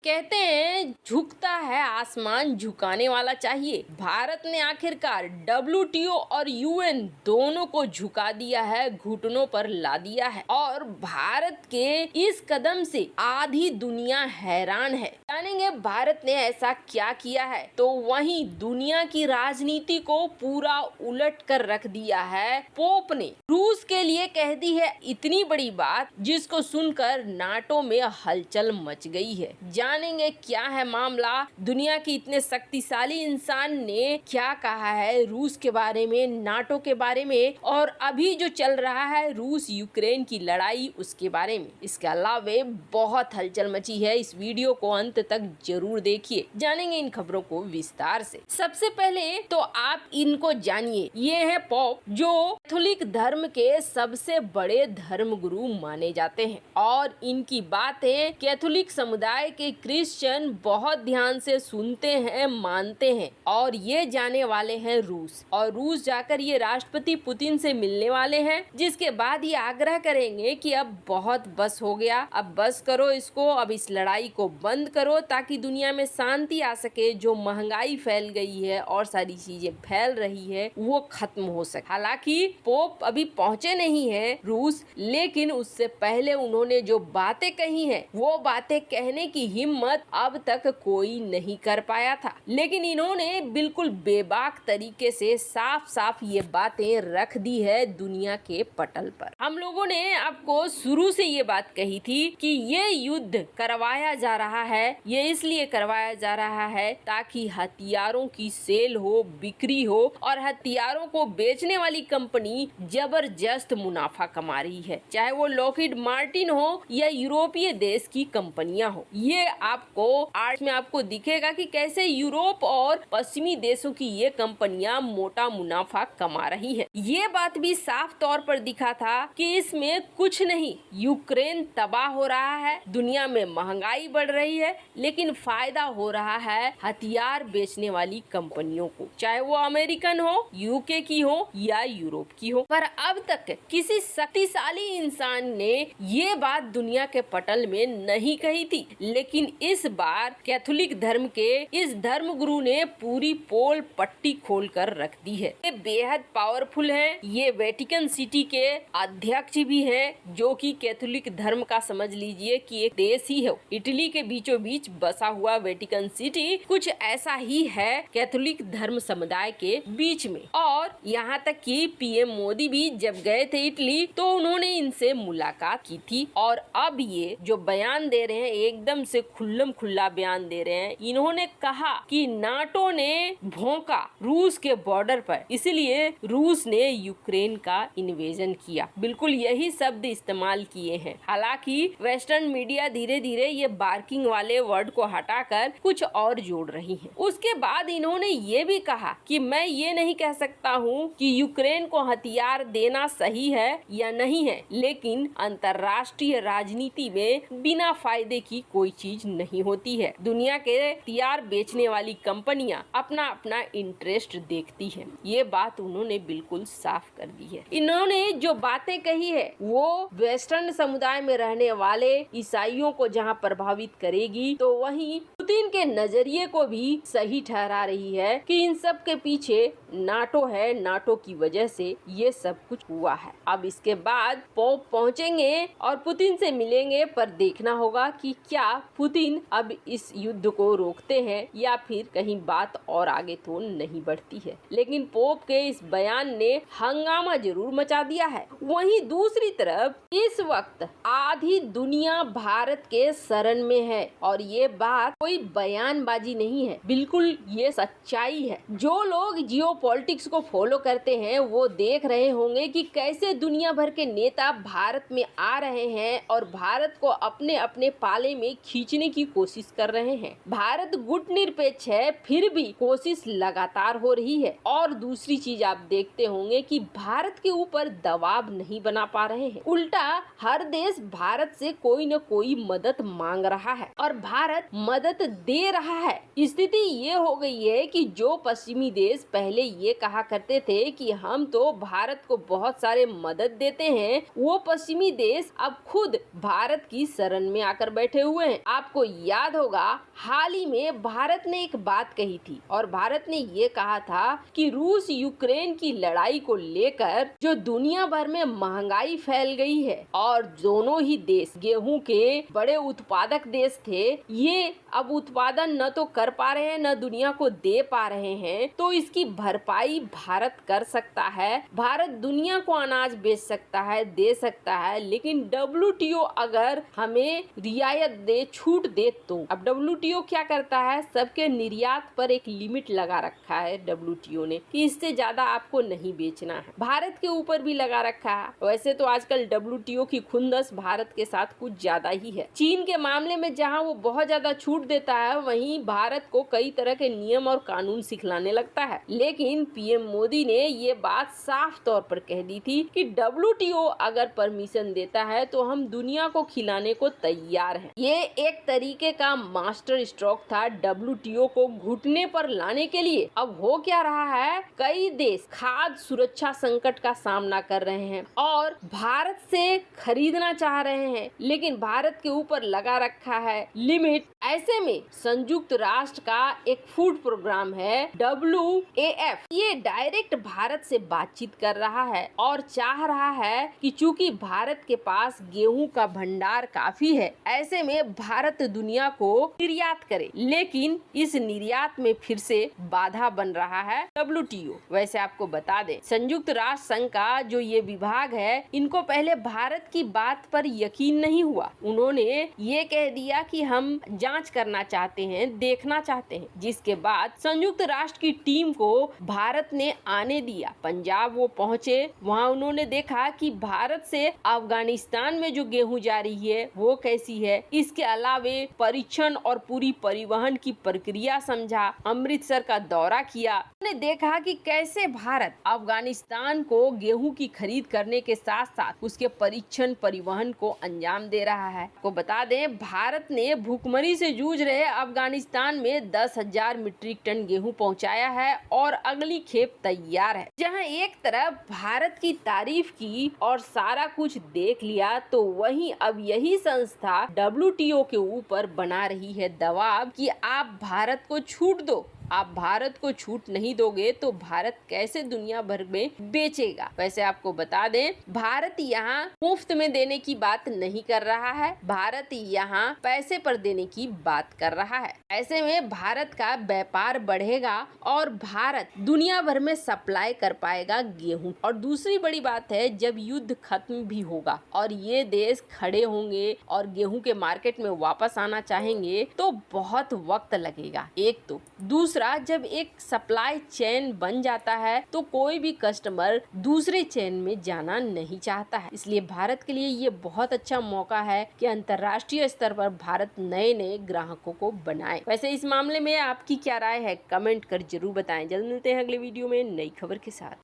कहते हैं झुकता है आसमान झुकाने वाला चाहिए। भारत ने आखिरकार WTO और UN दोनों को झुका दिया है, घुटनों पर ला दिया है और भारत के इस कदम से आधी दुनिया हैरान है। जानेंगे भारत ने ऐसा क्या किया है। तो वहीं दुनिया की राजनीति को पूरा उलट कर रख दिया है। पोप ने रूस के लिए कह दी है इतनी बड़ी बात जिसको सुनकर नाटो में हलचल मच गई है। जानेंगे क्या है मामला, दुनिया के इतने शक्तिशाली इंसान ने क्या कहा है रूस के बारे में, नाटो के बारे में और अभी जो चल रहा है रूस यूक्रेन की लड़ाई उसके बारे में। इसके अलावा बहुत हलचल मची है। इस वीडियो को अंत तक जरूर देखिए, जानेंगे इन खबरों को विस्तार से। सबसे पहले तो आप इनको जानिए, ये है पोप जो कैथोलिक धर्म के सबसे बड़े धर्मगुरु माने जाते हैं और इनकी बातें कैथोलिक समुदाय के क्रिश्चियन बहुत ध्यान से सुनते हैं, मानते हैं और ये जाने वाले हैं रूस। और रूस जाकर ये राष्ट्रपति पुतिन से मिलने वाले हैं, जिसके बाद ये आग्रह करेंगे कि अब बहुत बस हो गया, अब बस करो इसको, अब इस लड़ाई को बंद करो ताकि दुनिया में शांति आ सके। जो महंगाई फैल गई है और सारी चीजें फैल रही है वो खत्म हो सके। हालांकि पोप अभी पहुंचे नहीं है रूस, लेकिन उससे पहले उन्होंने जो बातें कही है वो बातें कहने की हिम्मत अब तक कोई नहीं कर पाया था, लेकिन इन्होंने बिल्कुल बेबाक तरीके से साफ साफ ये बातें रख दी है दुनिया के पटल पर। हम लोगों ने आपको शुरू से ये बात कही थी कि ये युद्ध करवाया जा रहा है, ये इसलिए करवाया जा रहा है ताकि हथियारों की सेल हो, बिक्री हो और हथियारों को बेचने वाली कंपनी जबरदस्त मुनाफा कमा रही है, चाहे वो लॉकहीड मार्टिन हो या यूरोपीय देश की कंपनियां हो। ये आपको आर्ट में आपको दिखेगा कि कैसे यूरोप और पश्चिमी देशों की ये कंपनियां मोटा मुनाफा कमा रही है। ये बात भी साफ तौर पर दिखा था कि इसमें कुछ नहीं, यूक्रेन तबाह हो रहा है, दुनिया में महंगाई बढ़ रही है, लेकिन फायदा हो रहा है हथियार बेचने वाली कंपनियों को, चाहे वो अमेरिकन हो, यूके की हो या यूरोप की हो। पर अब तक किसी शक्तिशाली इंसान ने ये बात दुनिया के पटल में नहीं कही थी, लेकिन इस बार कैथोलिक धर्म के इस धर्मगुरु ने पूरी पोल पट्टी खोल कर रख दी है। ये बेहद पावरफुल है, ये वेटिकन सिटी के अध्यक्ष भी हैं, जो कि कैथोलिक धर्म का समझ लीजिए कि एक देश ही है। इटली के बीचों बीच बसा हुआ वेटिकन सिटी कुछ ऐसा ही है कैथोलिक धर्म समुदाय के बीच में। और यहाँ तक कि पीएम मोदी भी जब गए थे इटली तो उन्होंने इनसे मुलाकात की थी और अब ये जो बयान दे रहे हैं एकदम से खुल्लम खुल्ला बयान दे रहे हैं। इन्होंने कहा कि नाटो ने भौंका रूस के बॉर्डर पर, इसलिए रूस ने यूक्रेन का इन्वेजन किया। बिल्कुल यही शब्द इस्तेमाल किए हैं। हालांकि वेस्टर्न मीडिया धीरे धीरे ये बार्किंग वाले वर्ड को हटाकर कुछ और जोड़ रही है। उसके बाद इन्होंने ये भी कहा कि मैं ये नहीं कह सकता हूँ कि यूक्रेन को हथियार देना सही है या नहीं है, लेकिन अंतर्राष्ट्रीय राजनीति में बिना फायदे की कोई चीज नहीं होती है। दुनिया के हथियार बेचने वाली कंपनियां अपना अपना इंटरेस्ट देखती है। ये बात उन्होंने बिल्कुल साफ कर दी है। इन्होंने जो बातें कही है वो वेस्टर्न समुदाय में रहने वाले ईसाइयों को जहां प्रभावित करेगी, तो वहीं पुतिन के नजरिए को भी सही ठहरा रही है कि इन सब के पीछे नाटो है, नाटो की वजह से ये सब कुछ हुआ है। अब इसके बाद पोप पहुंचेंगे और पुतिन से मिलेंगे, पर देखना होगा कि क्या पुतिन अब इस युद्ध को रोकते हैं या फिर कहीं बात और आगे तो नहीं बढ़ती है। लेकिन पोप के इस बयान ने हंगामा जरूर मचा दिया है। वहीं दूसरी तरफ इस वक्त आधी दुनिया भारत के शरण में है और ये बात कोई बयानबाजी नहीं है, बिल्कुल ये सच्चाई है। जो लोग जियोपॉलिटिक्स को फॉलो करते हैं वो देख रहे होंगे कि कैसे दुनिया भर के नेता भारत में आ रहे हैं और भारत को अपने अपने पाले में खींचने की कोशिश कर रहे हैं। भारत गुटनिरपेक्ष है, फिर भी कोशिश लगातार हो रही है। और दूसरी चीज आप देखते होंगे कि भारत के ऊपर दबाव नहीं बना पा रहे हैं, उल्टा हर देश भारत से कोई न कोई मदद मांग रहा है और भारत मदद दे रहा है। स्थिति ये हो गई है कि जो पश्चिमी देश पहले ये कहा करते थे कि हम तो भारत को बहुत सारे मदद देते हैं, वो पश्चिमी देश अब खुद भारत की शरण में आकर बैठे हुए हैं। आपको याद होगा हाल ही में भारत ने एक बात कही थी और भारत ने ये कहा था कि रूस यूक्रेन की लड़ाई को लेकर जो दुनिया भर में महंगाई फैल गई है और दोनों ही देश गेहूं के बड़े उत्पादक देश थे, ये अब उत्पादन न तो कर पा रहे हैं न दुनिया को दे पा रहे हैं, तो इसकी भरपाई भारत कर सकता है। भारत दुनिया को अनाज बेच सकता है, दे सकता है, लेकिन WTO अगर हमें रियायत दे, छूट दे तो। अब WTO क्या करता है, सबके निर्यात पर एक लिमिट लगा रखा है WTO ने कि इससे ज्यादा आपको नहीं बेचना है। भारत के ऊपर भी लगा रखा है। वैसे तो आजकल WTO की खुंदस भारत के साथ कुछ ज्यादा ही है। चीन के मामले में जहां वो बहुत ज्यादा छूट देता है, वहीं भारत को कई तरह के नियम और कानून सिखलाने लगता है। लेकिन PM मोदी ने ये बात साफ तौर पर कह दी थी कि WTO अगर परमिशन देता है तो हम दुनिया को खिलाने को तैयार हैं। ये एक तरीके का मास्टर स्ट्रोक था WTO को घुटने पर लाने के लिए। अब हो क्या रहा है, कई देश खाद्य सुरक्षा संकट का सामना कर रहे हैं और भारत से खरीदना चाह रहे हैं, लेकिन भारत के ऊपर लगा रखा है लिमिट। ऐसे में संयुक्त राष्ट्र का एक फूड प्रोग्राम है WAF, ये डायरेक्ट भारत से बातचीत कर रहा है और चाह रहा है कि चूंकि भारत के पास गेहूं का भंडार काफी है, ऐसे में भारत दुनिया को निर्यात करे, लेकिन इस निर्यात में फिर से बाधा बन रहा है WTO। वैसे आपको बता दें, संयुक्त राष्ट्र संघ का जो ये विभाग है, इनको पहले भारत की बात पर यकीन नहीं हुआ। उन्होंने ये कह दिया कि हम जांच करना चाहते हैं, देखना चाहते हैं, जिसके बाद संयुक्त राष्ट्र की टीम को भारत ने आने दिया। पंजाब वो पहुंचे, वहां उन्होंने देखा कि भारत से अफगानिस्तान में जो गेहूं जा रही है वो कैसी है। इसके अलावे परीक्षण और पूरी परिवहन की प्रक्रिया समझा। अमृतसर का दौरा किया, उन्होंने देखा कि कैसे भारत अफगानिस्तान को गेहूं की खरीद करने के साथ साथ उसके परीक्षण परिवहन को अंजाम दे रहा है। को बता दें, भारत ने भूखमरी से जूझ रहे अफगानिस्तान में 10,000 मीट्रिक टन गेहूं पहुंचाया है और अगली खेप तैयार है। जहां एक तरफ भारत की तारीफ की और सारा कुछ देख लिया, तो वहीं अब यही संस्था WTO के ऊपर बना रही है दबाव कि आप भारत को छूट दो। आप भारत को छूट नहीं दोगे तो भारत कैसे दुनिया भर में बेचेगा। वैसे आपको बता दें, भारत यहाँ मुफ्त में देने की बात नहीं कर रहा है, भारत यहाँ पैसे पर देने की बात कर रहा है। ऐसे में भारत का व्यापार बढ़ेगा और भारत दुनिया भर में सप्लाई कर पाएगा गेहूं। और दूसरी बड़ी बात है, जब युद्ध खत्म भी होगा और ये देश खड़े होंगे और गेहूं के मार्केट में वापस आना चाहेंगे तो बहुत वक्त लगेगा। एक तो दूसरा, जब एक सप्लाई चेन बन जाता है तो कोई भी कस्टमर दूसरे चेन में जाना नहीं चाहता है। इसलिए भारत के लिए ये बहुत अच्छा मौका है कि अंतर्राष्ट्रीय स्तर पर भारत नए नए ग्राहकों को बनाए। वैसे इस मामले में आपकी क्या राय है, कमेंट कर जरूर बताएं। जल्द मिलते हैं अगले वीडियो में नई खबर के साथ।